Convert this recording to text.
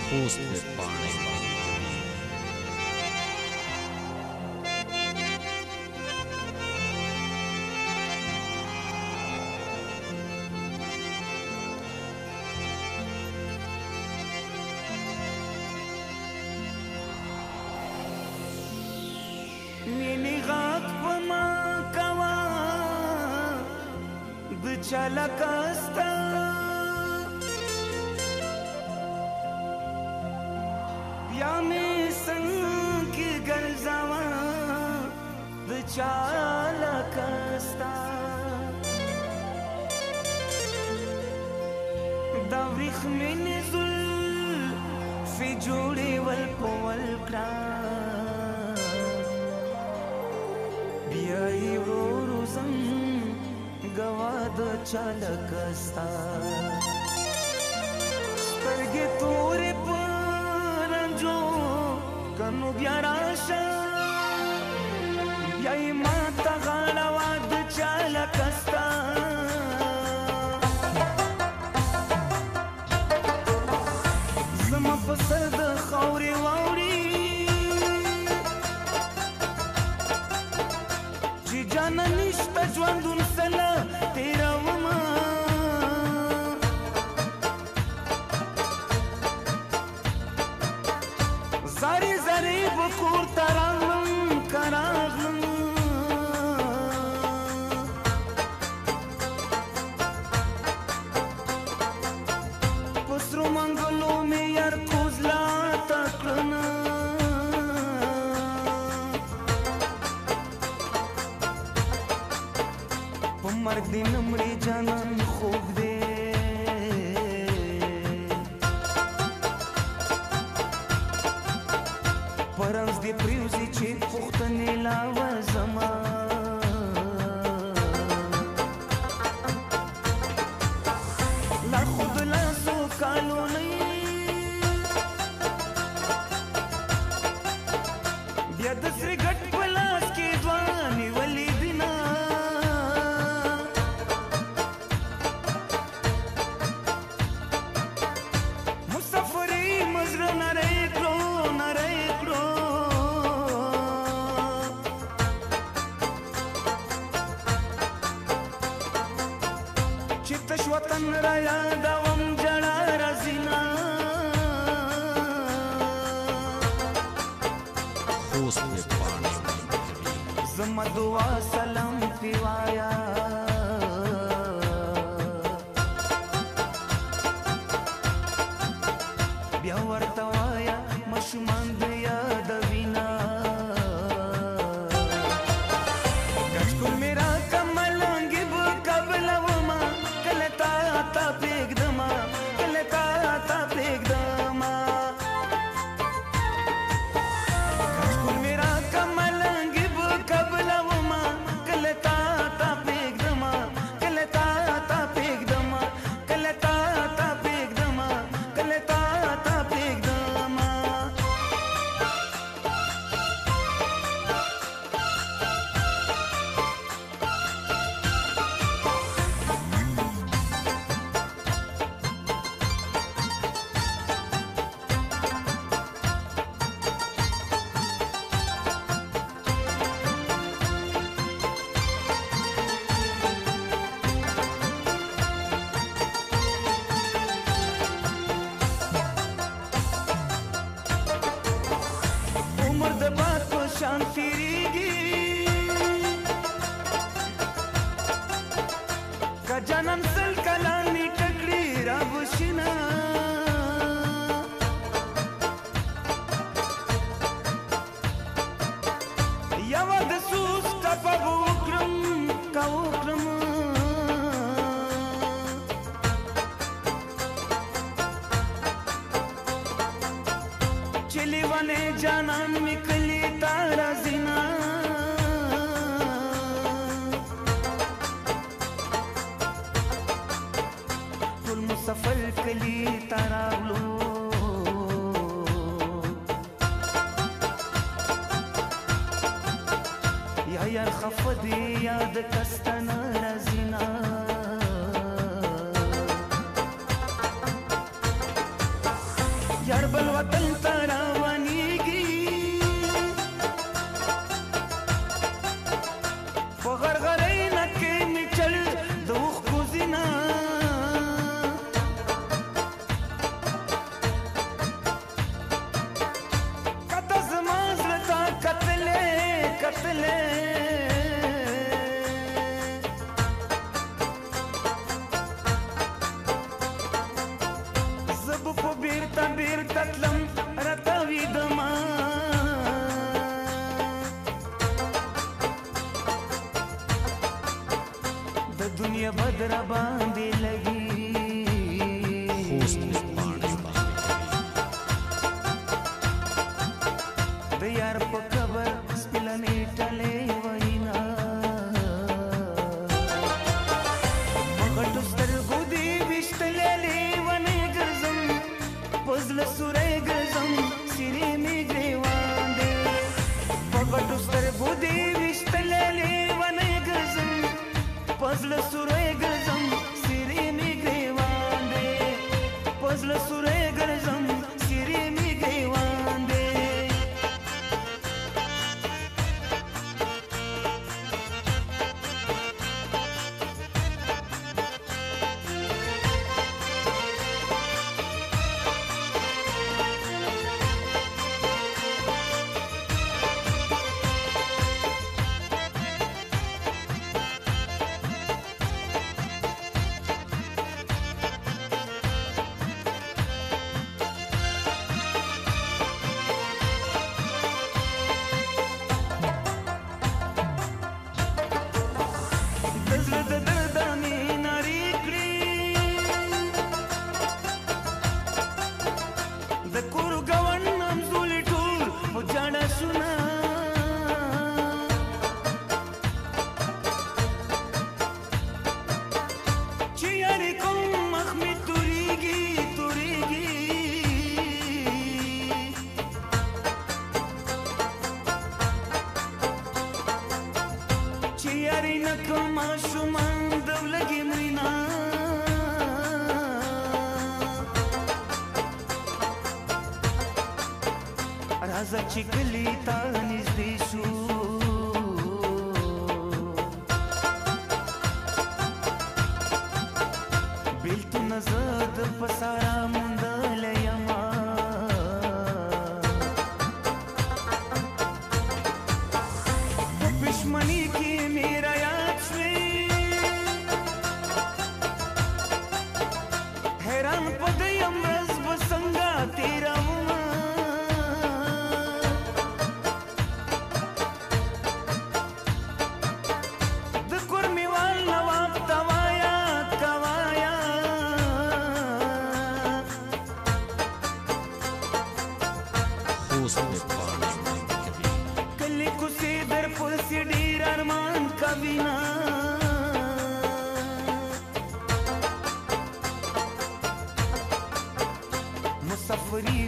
خوست ویبپاڼې مینی غاق پما کوا بچالا کاستا بیا می سنگ کی گرزاوا بچالا کاستا دا ویخ مینی زل فی جوڑی والپول کرا بیایی ورورو زم گوا د چالکستا سترګې تورې پرنجو کنو بیا راشه بیایی ما ته غاړه وا د چالکستا زما په سر د خاورې واوړي جانا نشتا ژوندون سلا تیروما زاری زاری بکور تراغلم کراغلم پسرو منگلو می یار کوزلا تکرنا مرگ دی نمڑی جانان خوب دے پرنز دی پریوزی چی پختنی لاوا زمان لا خود لاسو کالو نئی بیا دسری گٹ پلاس کی دوانی ولی دینا وطن را یادوم جړه رازینا خوست ویبپاڼې زما دعا سلام پی وایا بیا ورته وایا ماشومان د یادوینا کچکول میرا کملنګي بو قبل وما کلتا تا پیګدما کلتا تا پیګدما کچکول میرا کملنګي بو قبل وما کلتا تا پیګدما کلتا تا پیګدما کلتا تا پیګدما کلتا تا پیګدما عمر د باد په شان تیریږي که جانان سل کلانې ټکړې راوشینه یوه د سوس ټپه به وکړم که وکړم چلی ونه جانان می کلی تارا زینا ټول مسافر کلی تاراغلو یا یار خفدی یاد کستن رازینا یار بل یار په قبر سپلنې ټلې وینا مغټو سترګو دې وشتلې لیونې ګرځم پزله سورې ګرځم سری می ګریوان دې مغټو سترګو دې وشتلې لیونې ګرځم پزله سورې ګرځم سری می ګریوان دې پزله سورې ګرځم سری می ګریوان دې راځه چې کلی ته نږدې شو بیلتونه زه د په سارا موندلی یمه په پښمني کې مې رایاد شوې حیران په دې یم ورځ به څنګه تېرومه کلی کوڅې در پسې ډېر ارمان کوینه مسافري